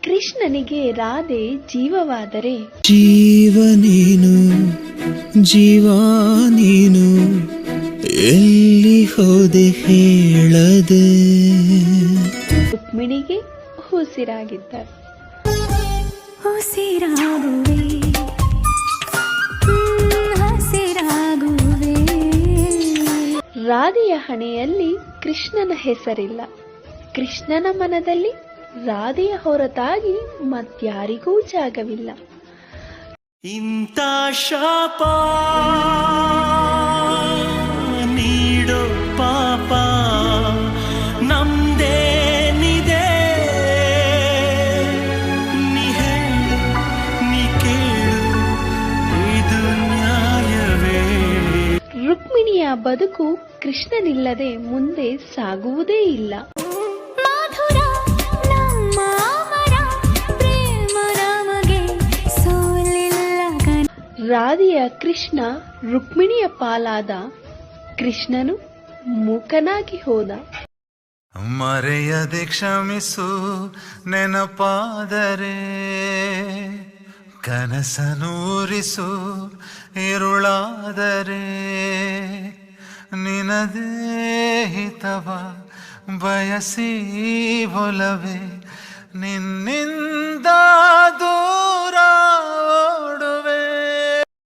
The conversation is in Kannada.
ಕೃಷ್ಣನಿಗೆ ರಾಧೆ ಜೀವವಾದರೆ ಜೀವ ನೀನು ಜೀವ ನೀನು ಎಲ್ಲಿ ಹೋದೆ ಹೇಳದೆ. ರುಕ್ಮಿಣಿಗೆ ಉಸಿರಾಗಿದ್ದಾರೆ. ಉಸಿರಾಗುವೆ ಹಸಿರಾಗುವೆ. ರಾಧೆಯ ಹಣೆಯಲ್ಲಿ ಕೃಷ್ಣನ ಹೆಸರಿಲ್ಲ. ಕೃಷ್ಣನ ಮನದಲ್ಲಿ ರಾಧೆಯ ಹೊರತಾಗಿ ಮತ್ಯಾರಿಗೂ ಜಾಗವಿಲ್ಲ. ಇಂಥ ಶಾಪ ನೀಡೋ ಪಾಪ ನಮ್ದೇನಿದೆ, ನೀ ಹೇಳು ನೀ ಕೇಳು ಇದು ನ್ಯಾಯವೇ. ರುಕ್ಮಿಣಿಯ ಬದುಕು ಕೃಷ್ಣನಿಲ್ಲದೆ ಮುಂದೆ ಸಾಗುವುದೇ ಇಲ್ಲ. ರಾಧೆಯ ಕೃಷ್ಣ ರುಕ್ಮಿಣಿಯ ಪಾಲಾದ. ಕೃಷ್ಣನು ಮೂಕನಾಗಿ ಹೋದ. ಮರೆಯದೆ ಕ್ಷಮಿಸು ನೆನಪಾದರೆ, ಕನಸನೂರಿಸು ಇರುಳಾದರೆ, ನಿನದೇ ಹಿತವ ಬಯಸಿ ಒಲವೇ ನಿನ್ನಿಂದ ದೂರ